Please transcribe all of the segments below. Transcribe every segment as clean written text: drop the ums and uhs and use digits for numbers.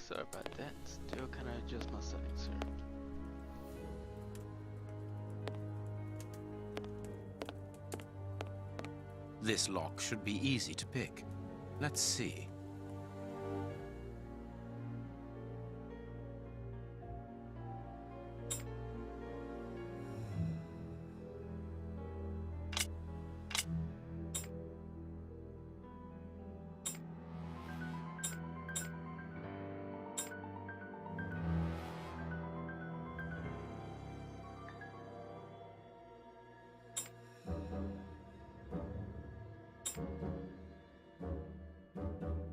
Sorry about that. Still kind of adjust my settings here. This lock should be easy to pick. Let's see.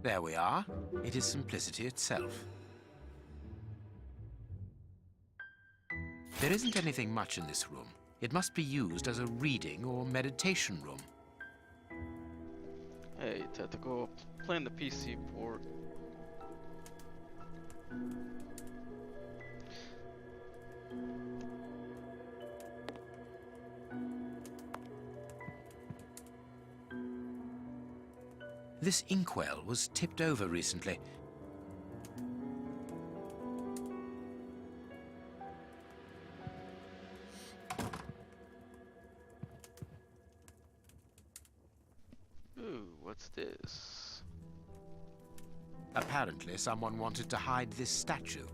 There we are. It is simplicity itself. There isn't anything much in this room. It must be used as a reading or meditation room. Hey, Tactical, playing the PC port. This inkwell was tipped over recently. Ooh, what's this? Apparently, someone wanted to hide this statue.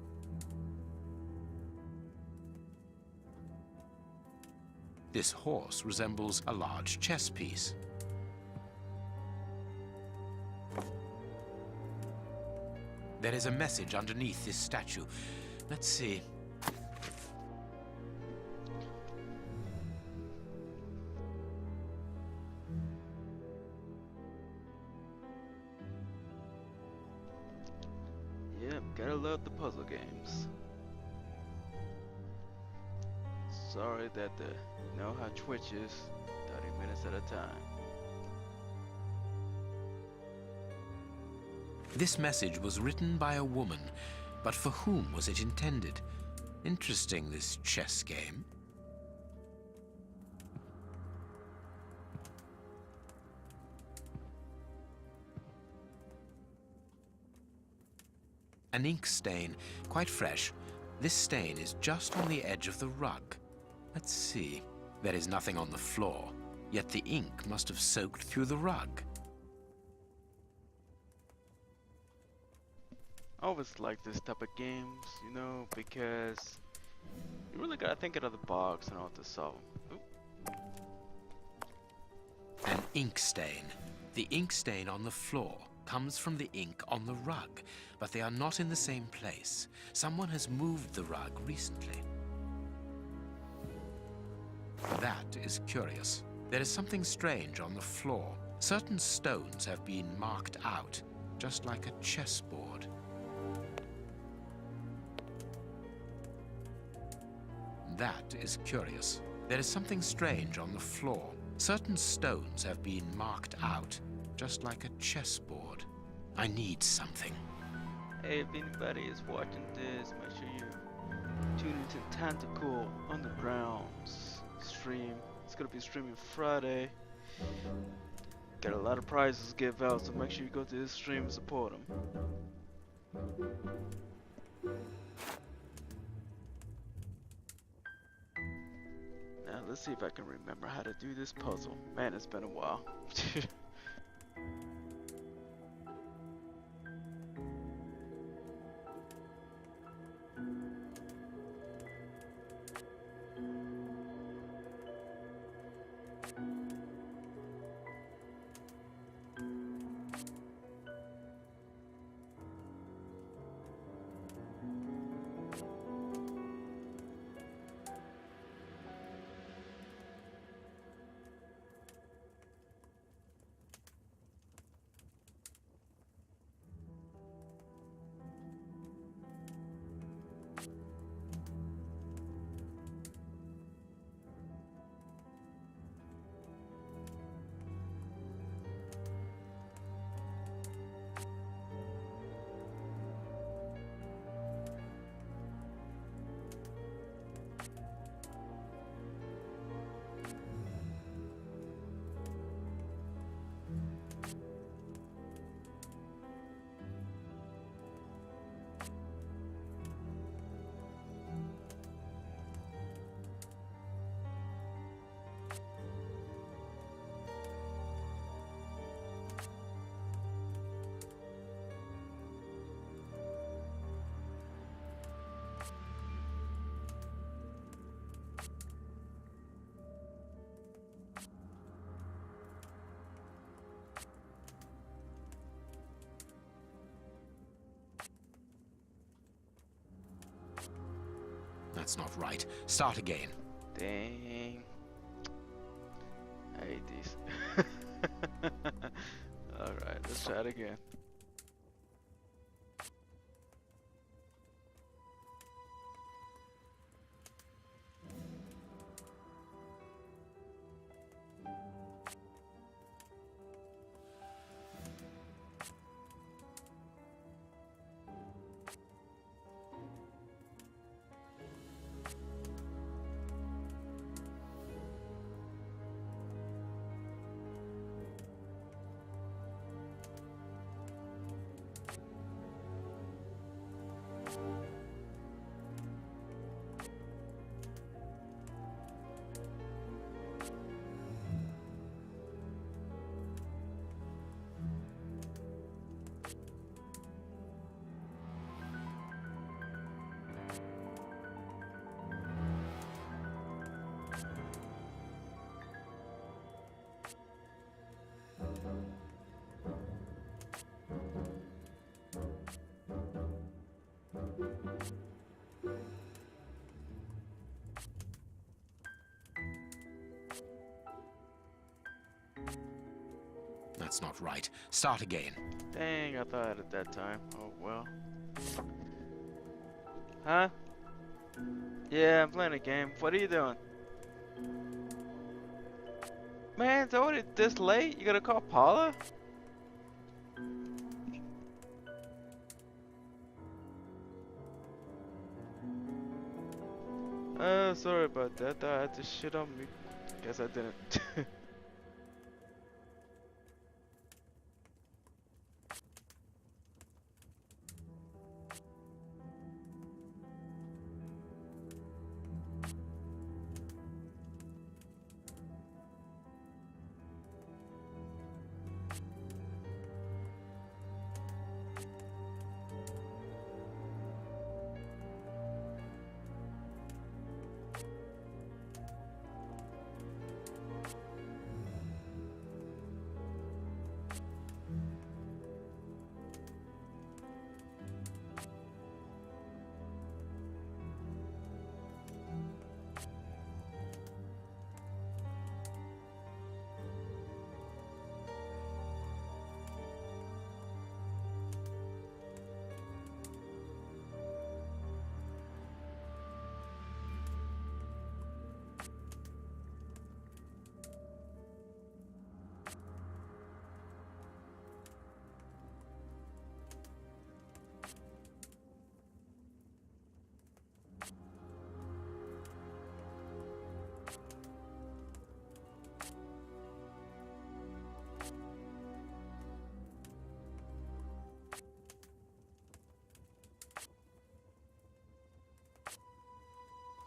This horse resembles a large chess piece. There is a message underneath this statue. Let's see. Yep, gotta love the puzzle games. Sorry that the know how Twitch is 30 minutes at a time. This message was written by a woman, but for whom was it intended? Interesting, this chess game. An ink stain, quite fresh. This stain is just on the edge of the rug. Let's see. There is nothing on the floor, yet the ink must have soaked through the rug. I always like this type of games, you know, because you really gotta think out of the box and how to solve them. An ink stain. The ink stain on the floor comes from the ink on the rug, but they are not in the same place. Someone has moved the rug recently. That is curious. There is something strange on the floor. Certain stones have been marked out, just like a chessboard. That is curious. There is something strange on the floor. Certain stones have been marked out, just like a chessboard. I need something. Hey, if anybody is watching this, make sure you tune into Tactical Underground's stream. It's gonna be streaming Friday. Got a lot of prizes to give out, so make sure you go to his stream and support him. Now let's see if I can remember how to do this puzzle. Man, it's been a while. That's not right. Start again. Dang. I hate these. Alright, let's try it again. That's not right. Start again. Dang, I thought I had it that time. Oh well. Huh? Yeah, I'm playing a game. What are you doing? Man, it's already this late? You gotta call Paula? Sorry about that. I had to shit on me. Guess I didn't.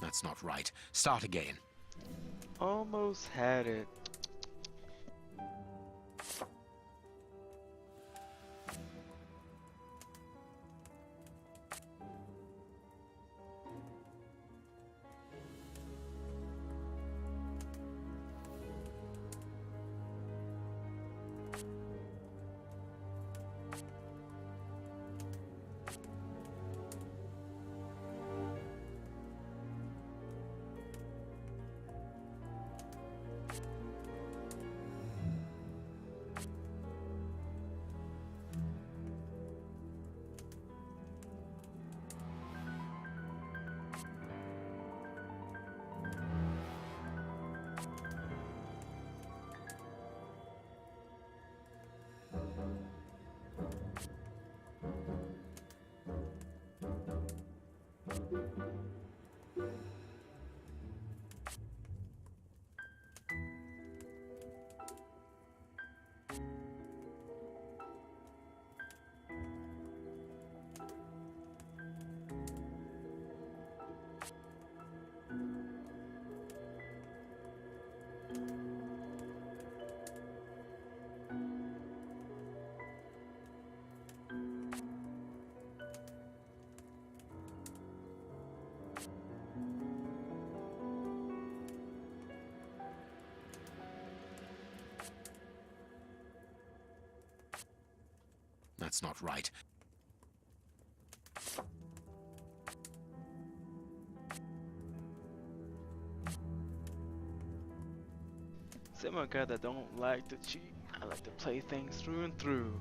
That's not right. Start again. Almost had it. That's not right. I'm a guy that don't like to cheat. I like to play things through and through.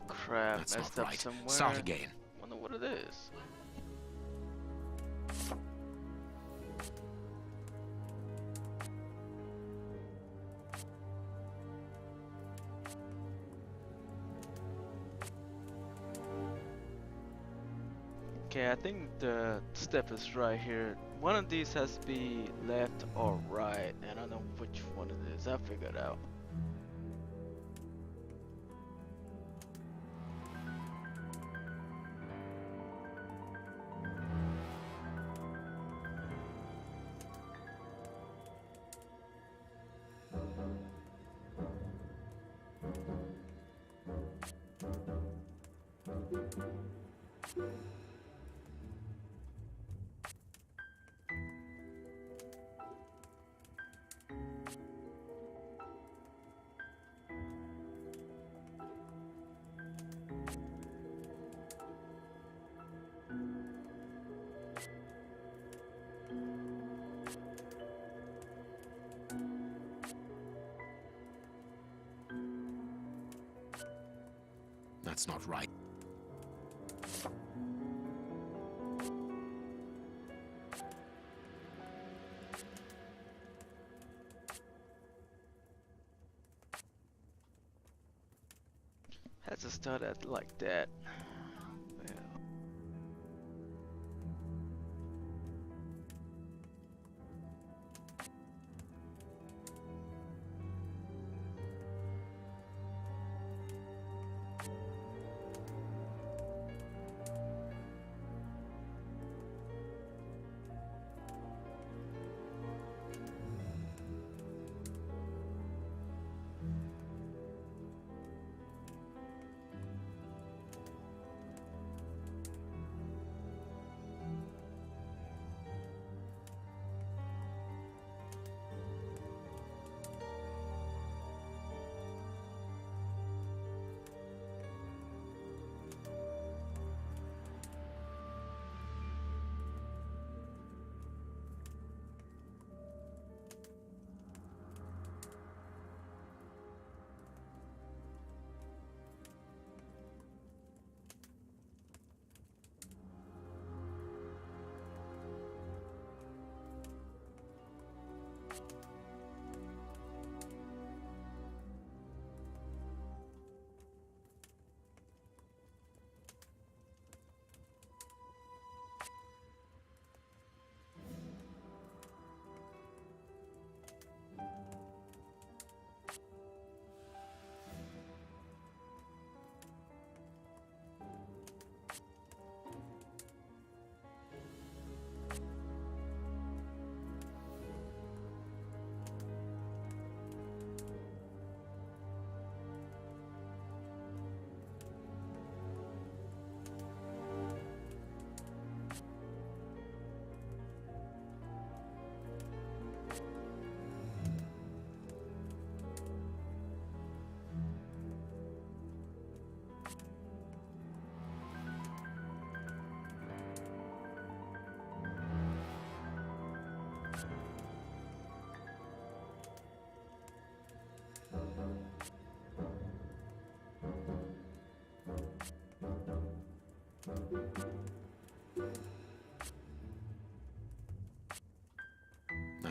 Crap, That's messed not up right. somewhere. Start again. Wonder what it is. Okay, I think the step is right here. One of these has to be left or right, and I don't know which one it is. I figured out. That's not right. Had to start at like that. Well,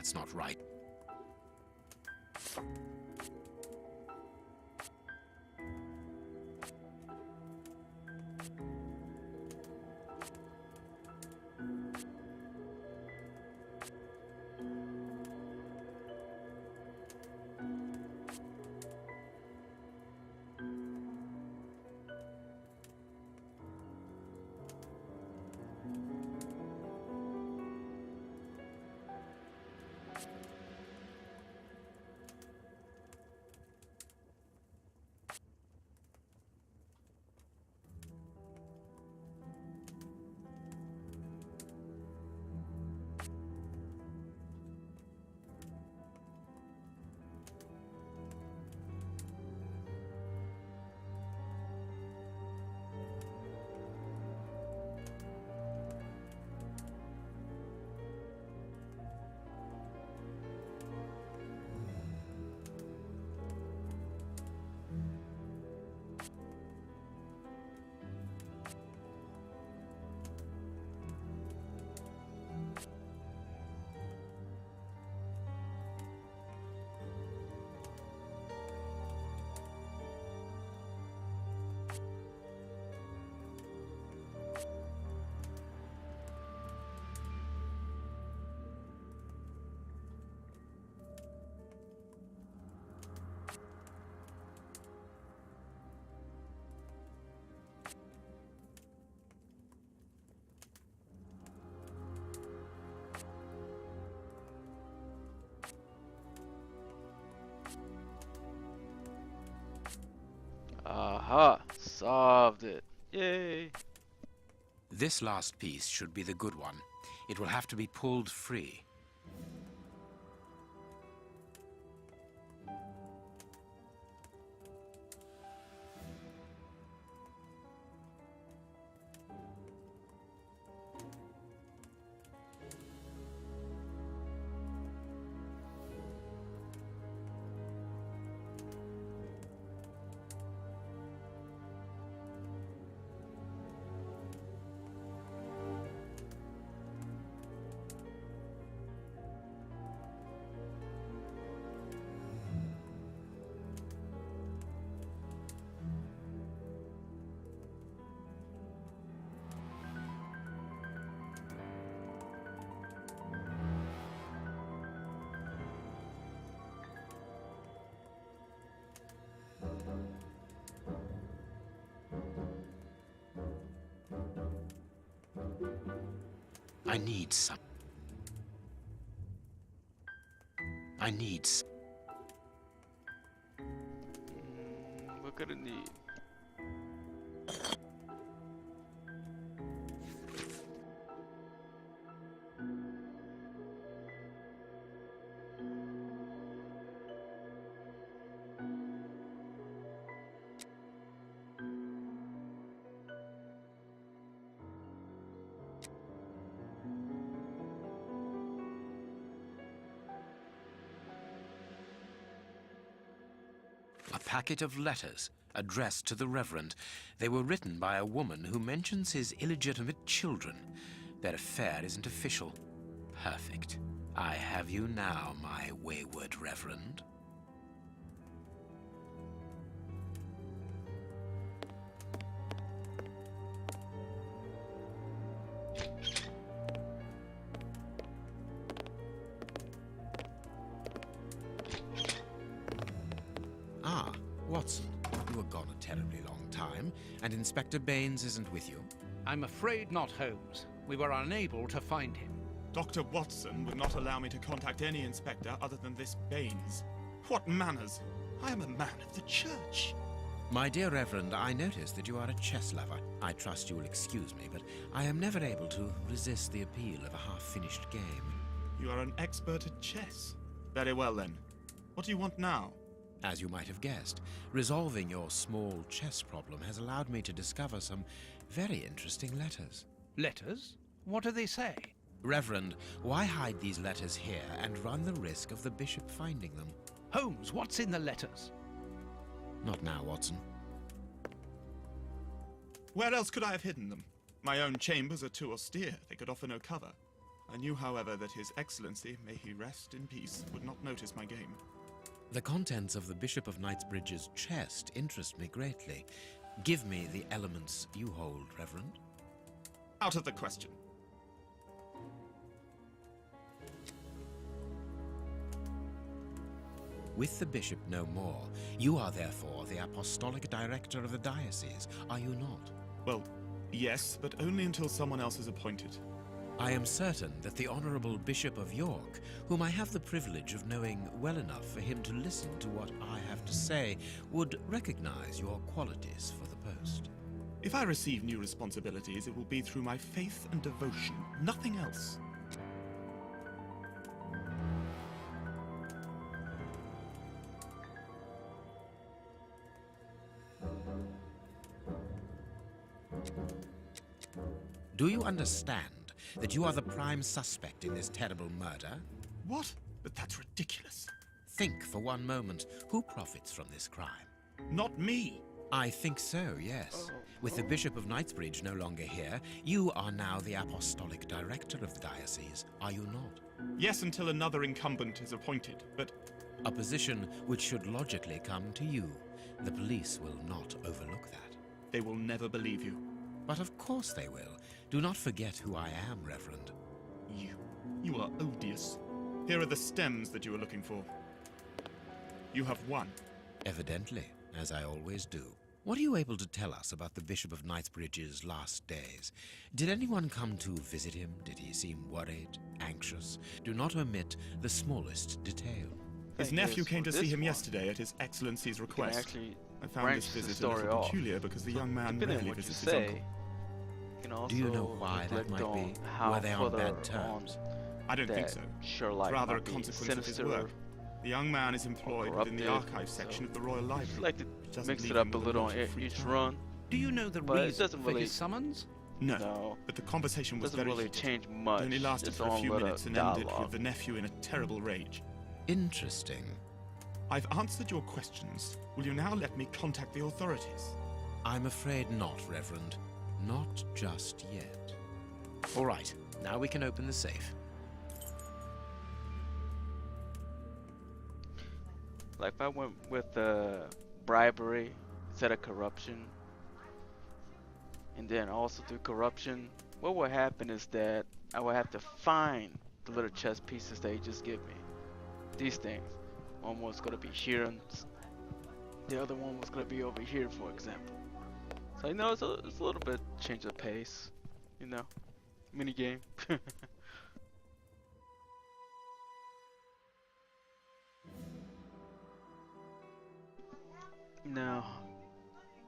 That's not right. Aha! Solved it. Yay! This last piece should be the good one. It will have to be pulled free. I need some. What could it need? A packet of letters addressed to the Reverend. They were written by a woman who mentions his illegitimate children. Their affair isn't official. Perfect. I have you now, my wayward Reverend. Ah, Watson, you were gone a terribly long time, and Inspector Baines isn't with you. I'm afraid not, Holmes. We were unable to find him. Dr. Watson would not allow me to contact any inspector other than this Baines. What manners! I am a man of the church. My dear Reverend, I notice that you are a chess lover. I trust you will excuse me, but I am never able to resist the appeal of a half-finished game. You are an expert at chess. Very well, then. What do you want now? As you might have guessed, resolving your small chess problem has allowed me to discover some very interesting letters. Letters? What do they say? Reverend, why hide these letters here and run the risk of the bishop finding them? Holmes, what's in the letters? Not now, Watson. Where else could I have hidden them? My own chambers are too austere. They could offer no cover. I knew, however, that His Excellency, may he rest in peace, would not notice my game. The contents of the Bishop of Knightsbridge's chest interest me greatly. Give me the elements you hold, Reverend. Out of the question. With the bishop no more, you are therefore the apostolic director of the diocese, are you not? Well, yes, but only until someone else is appointed. I am certain that the Honourable Bishop of York, whom I have the privilege of knowing well enough for him to listen to what I have to say, would recognize your qualities for the post. If I receive new responsibilities, it will be through my faith and devotion, nothing else. Do you understand that you are the prime suspect in this terrible murder? What? But that's ridiculous. Think for one moment, who profits from this crime? Not me. I think so, yes. With the Bishop of Knightsbridge no longer here, you are now the apostolic director of the diocese, are you not? Yes, until another incumbent is appointed, but A position which should logically come to you. The police will not overlook that. they will never believe you. But of course they will. Do not forget who I am, Reverend. You are odious. Here are the stems that you were looking for. You have one. Evidently, as I always do. What are you able to tell us about the Bishop of Knightsbridge's last days? Did anyone come to visit him? Did he seem worried, anxious? Do not omit the smallest detail. His nephew came to see him yesterday at His Excellency's request. I found this visit a little peculiar because the young man rarely visits his uncle. Do you know why that might be? Were they on bad terms? I don't think so. Sherlock It's rather a might be consequence of his sinister, work. The young man is employed within the corrupted, archive section so of the Royal Library. Just like to Doesn't mix leave it up him a with little lot on of free each time. run. Do you know the But it reason doesn't for really- his summons? No, but the conversation was Doesn't very really heated. change much. It only lasted It's for a all few little minutes and ended dialogue. with the nephew in a terrible rage. Interesting. I've answered your questions. Will you now let me contact the authorities? I'm afraid not, Reverend. Not just yet. All right, now we can open the safe. Like if I went with bribery instead of corruption, and then also through corruption, what would happen is that I would have to find the little chess pieces that you just give me. These things. One was gonna be here, and the other one was gonna be over here, for example. So you know, it's a little bit change of pace, you know, mini game. No,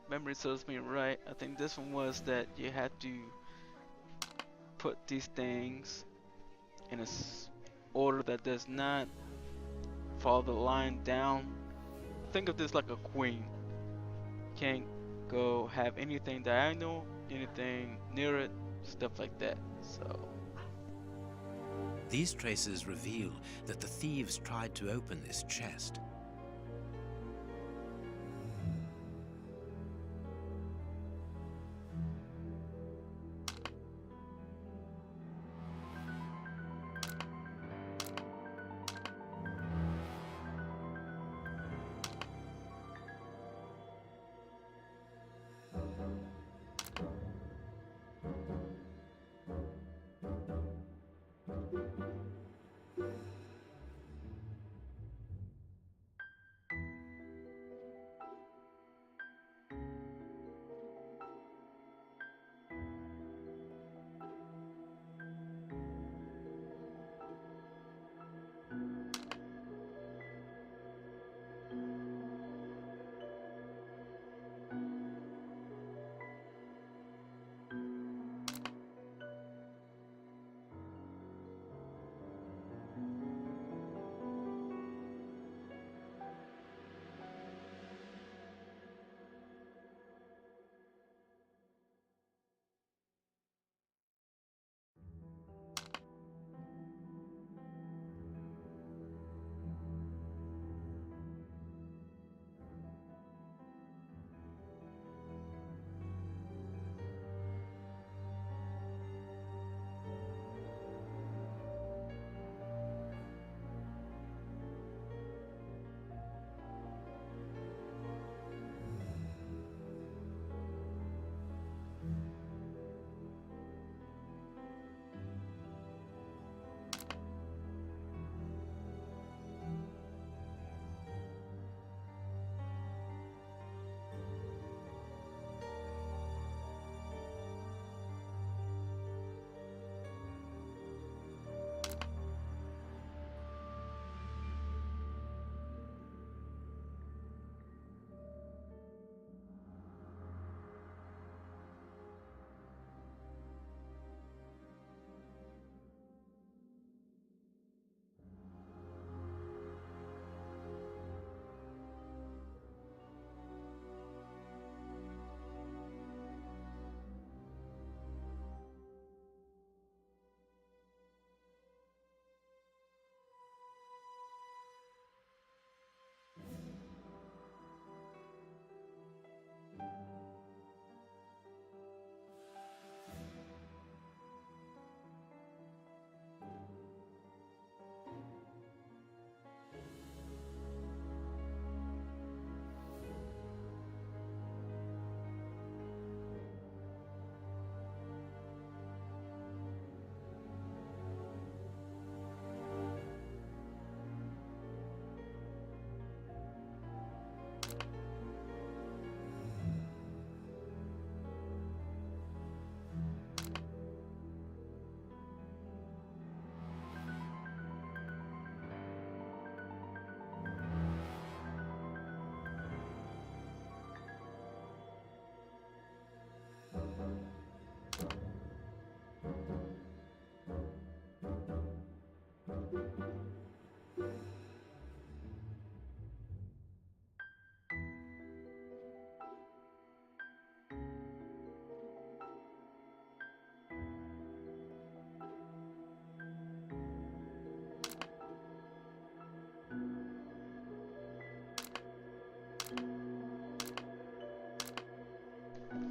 memory serves me right. I think this one was that you had to put these things in a order that does not follow the line down. Think of this like a queen. Can't go have anything diagonal, anything near it, stuff like that. So These traces reveal that the thieves tried to open this chest.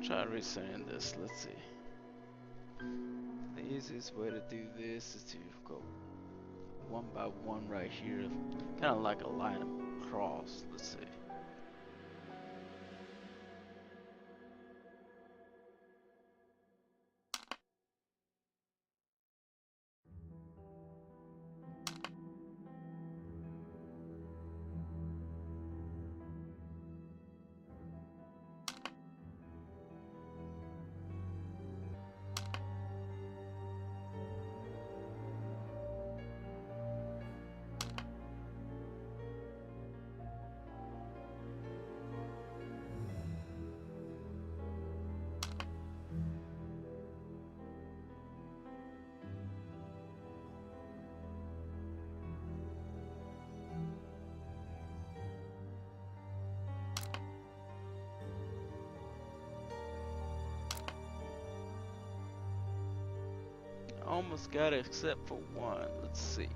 Try resending this. Let's see. The easiest way to do this is to go one by one right here, kind of like a line across. Let's see. Almost got it except for one. Let's see.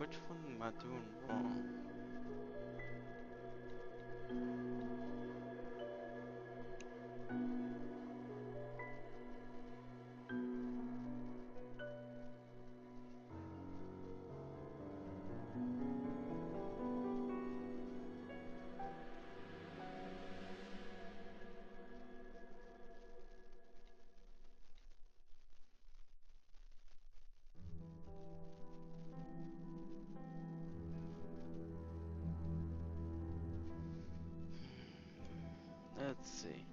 Which one am I doing wrong? Let's see.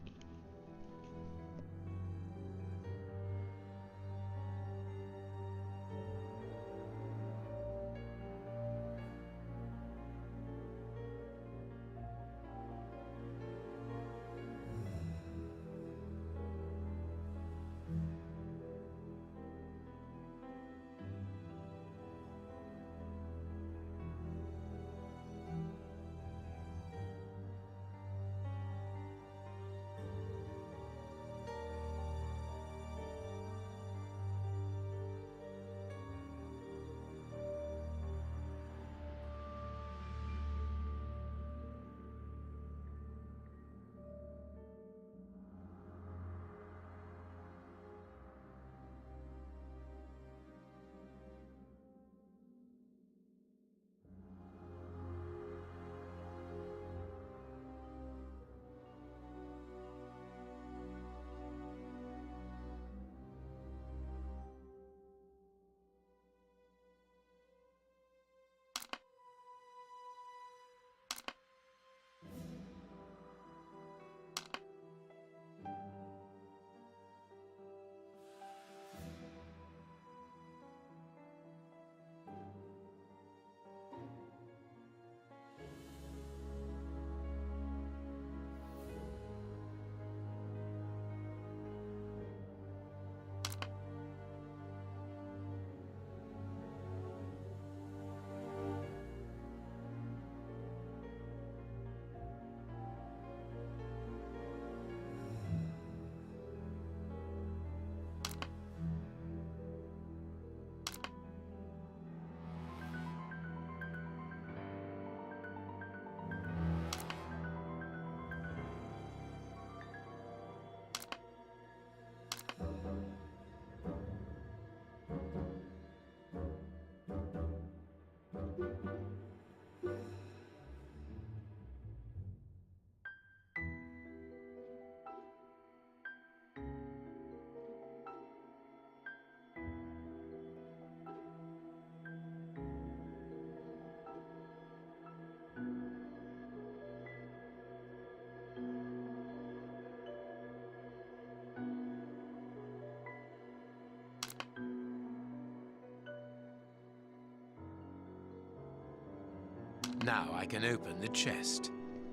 Now I can open the chest.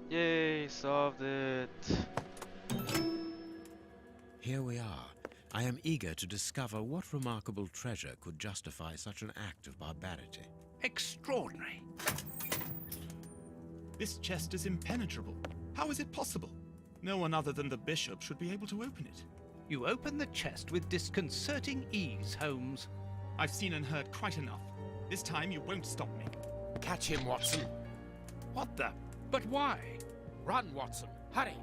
Yay, solved it. Here we are. I am eager to discover what remarkable treasure could justify such an act of barbarity. Extraordinary. This chest is impenetrable. How is it possible? No one other than the bishop should be able to open it. You open the chest with disconcerting ease, Holmes. I've seen and heard quite enough. This time you won't stop me. Catch him, Watson. What the? But why? Run, Watson. Hurry.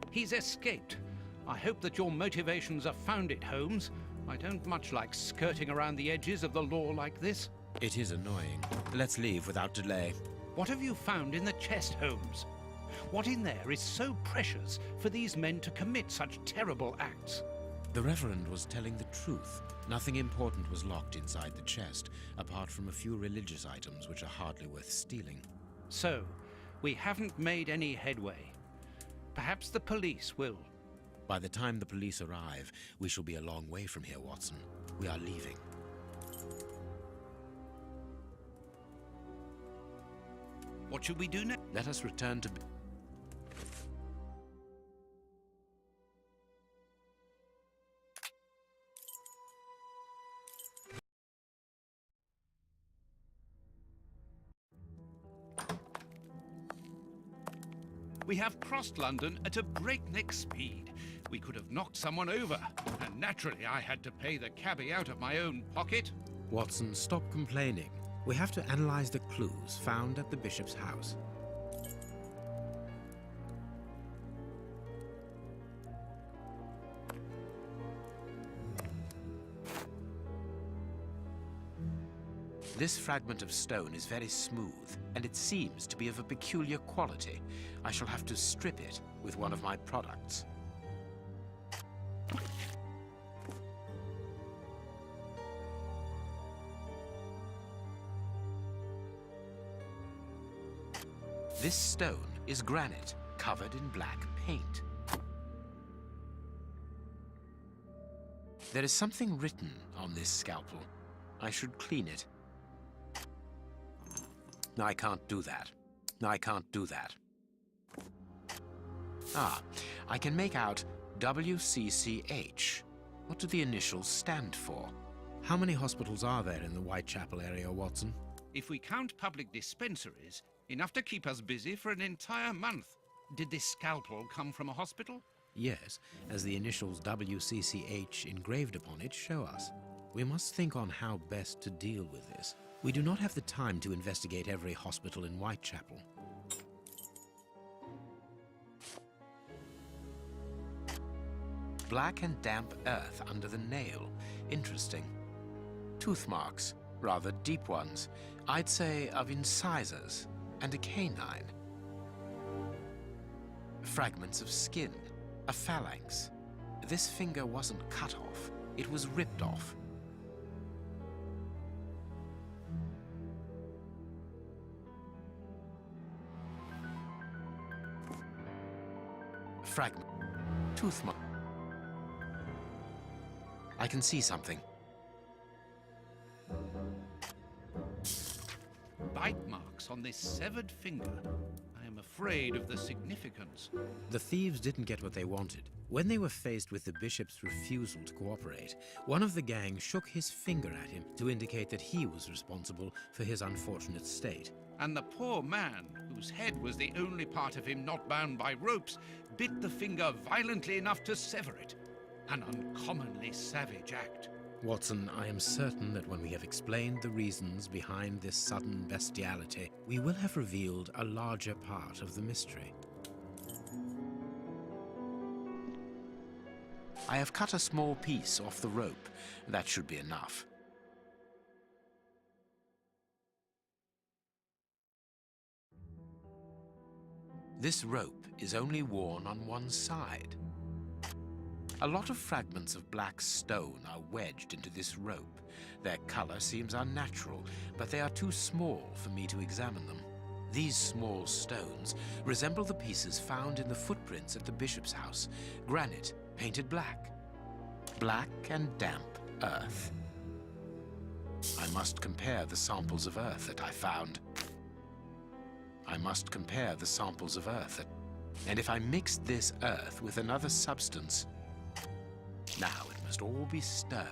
He's escaped. I hope that your motivations are founded, Holmes. I don't much like skirting around the edges of the law like this. It is annoying. Let's leave without delay. What have you found in the chest, Holmes? What in there is so precious for these men to commit such terrible acts? The Reverend was telling the truth. Nothing important was locked inside the chest, apart from a few religious items which are hardly worth stealing. So, we haven't made any headway. Perhaps the police will. By the time the police arrive, we shall be a long way from here, Watson. We are leaving. What should we do next? Let us return to... We have crossed London at a breakneck speed. We could have knocked someone over, and naturally I had to pay the cabbie out of my own pocket. Watson, stop complaining. We have to analyze the clues found at the bishop's house. This fragment of stone is very smooth, and it seems to be of a peculiar quality. I shall have to strip it with one of my products. This stone is granite, covered in black paint. There is something written on this scalpel. I should clean it. I can't do that. I can't do that. Ah, I can make out WCCH. What do the initials stand for? How many hospitals are there in the Whitechapel area, Watson? If we count public dispensaries, enough to keep us busy for an entire month. Did this scalpel come from a hospital? Yes, as the initials WCCH engraved upon it show us. We must think on how best to deal with this. We do not have the time to investigate every hospital in Whitechapel. Black and damp earth under the nail. Interesting. Tooth marks, rather deep ones. I'd say of incisors and a canine. Fragments of skin, a phalanx. This finger wasn't cut off, it was ripped off. Fragment. Tooth mark. I can see something. Bite marks on this severed finger. I am afraid of the significance. The thieves didn't get what they wanted. When they were faced with the bishop's refusal to cooperate, one of the gang shook his finger at him to indicate that he was responsible for his unfortunate state. And the poor man, whose head was the only part of him not bound by ropes, bit the finger violently enough to sever it. An uncommonly savage act. Watson, I am certain that when we have explained the reasons behind this sudden bestiality, we will have revealed a larger part of the mystery. I have cut a small piece off the rope. That should be enough. This rope is only worn on one side. A lot of fragments of black stone are wedged into this rope. Their color seems unnatural, but they are too small for me to examine them. These small stones resemble the pieces found in the footprints at the bishop's house. Granite painted black. Black and damp earth. I must compare the samples of earth that I found. And if I mixed this earth with another substance, now it must all be stirred.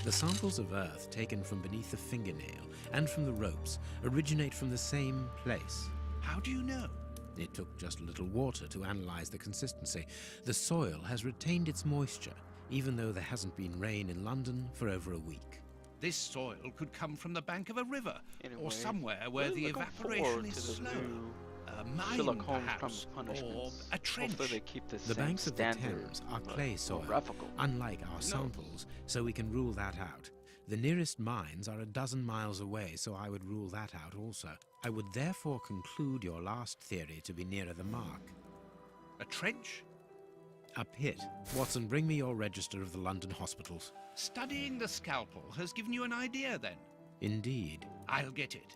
The samples of earth taken from beneath the fingernail and from the ropes originate from the same place. How do you know? It took just a little water to analyze the consistency. The soil has retained its moisture, even though there hasn't been rain in London for over a week. This soil could come from the bank of a river, Anyway, or somewhere where really the looking evaporation forward is to the slow. new A mine, Sherlock Holmes perhaps, Crimes or Punishments. a trench. Hopefully they keep the The same banks of the standard, Thames are clay soil, graphical. unlike our samples, so we can rule that out. The nearest mines are 12 miles away, so I would rule that out also. I would therefore conclude your last theory to be nearer the mark. A trench? A pit. Watson, bring me your register of the London hospitals. Studying the scalpel has given you an idea, then? Indeed. I'll get it.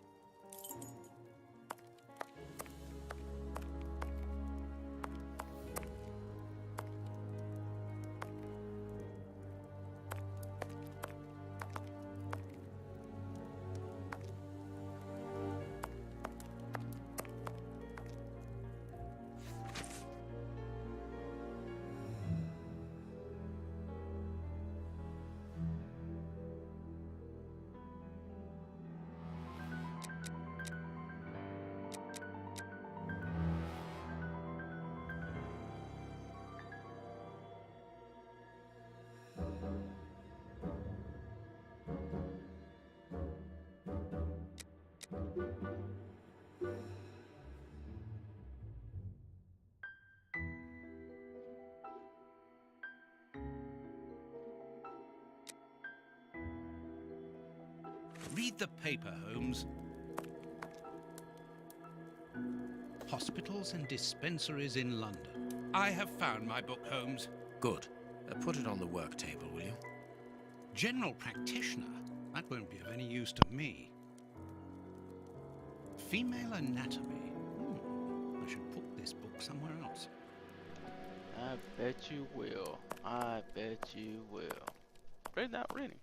Read the paper, Holmes. Hospitals and dispensaries in London. I have found my book, Holmes. Good. Put it on the work table, will you? General practitioner? That won't be of any use to me. Female anatomy. I should put this book somewhere else. I bet you will. I bet you will. Great not reading.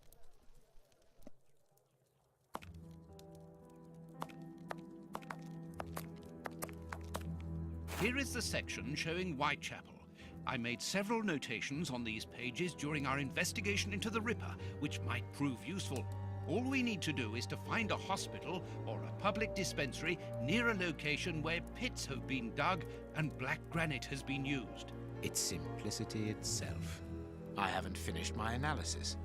Here is the section showing Whitechapel. I made several notations on these pages during our investigation into the Ripper, which might prove useful. All we need to do is to find a hospital or a public dispensary near a location where pits have been dug and black granite has been used. It's simplicity itself. I haven't finished my analysis.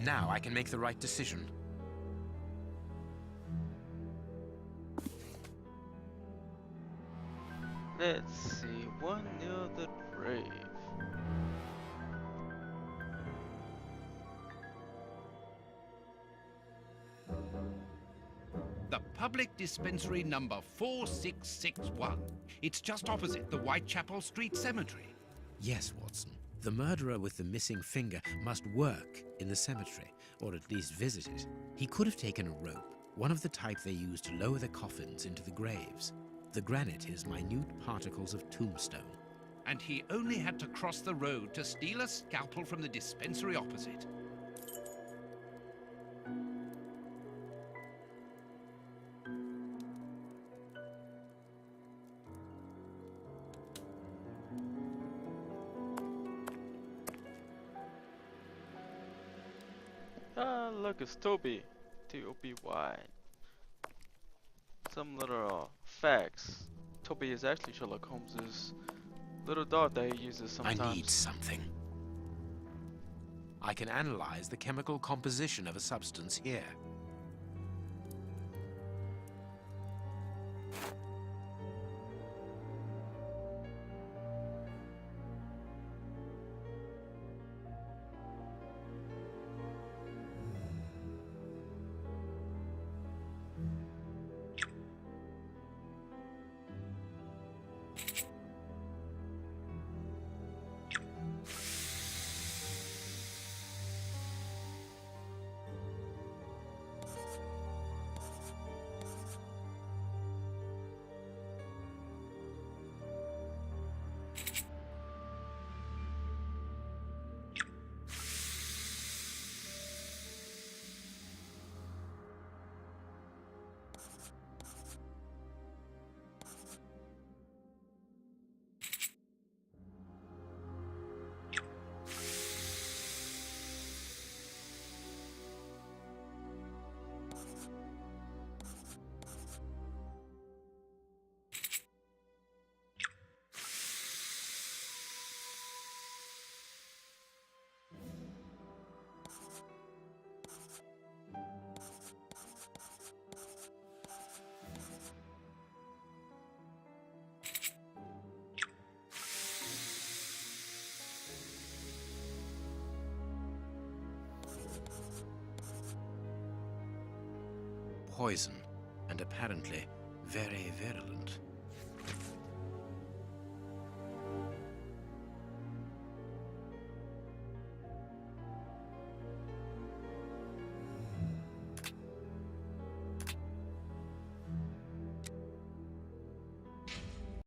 Now I can make the right decision. Let's see, one near the grave. The public dispensary number 4661. It's just opposite the Whitechapel Street Cemetery. Yes, Watson. The murderer with the missing finger must work in the cemetery, or at least visit it. He could have taken a rope, one of the type they use to lower the coffins into the graves. The granite is minute particles of tombstone. And he only had to cross the road to steal a scalpel from the dispensary opposite. Ah, look, it's Toby. T-O-B-Y. Some little facts. Toby is actually Sherlock Holmes's little dog that he uses sometimes. I need something. I can analyze the chemical composition of a substance here. poison, and apparently very virulent.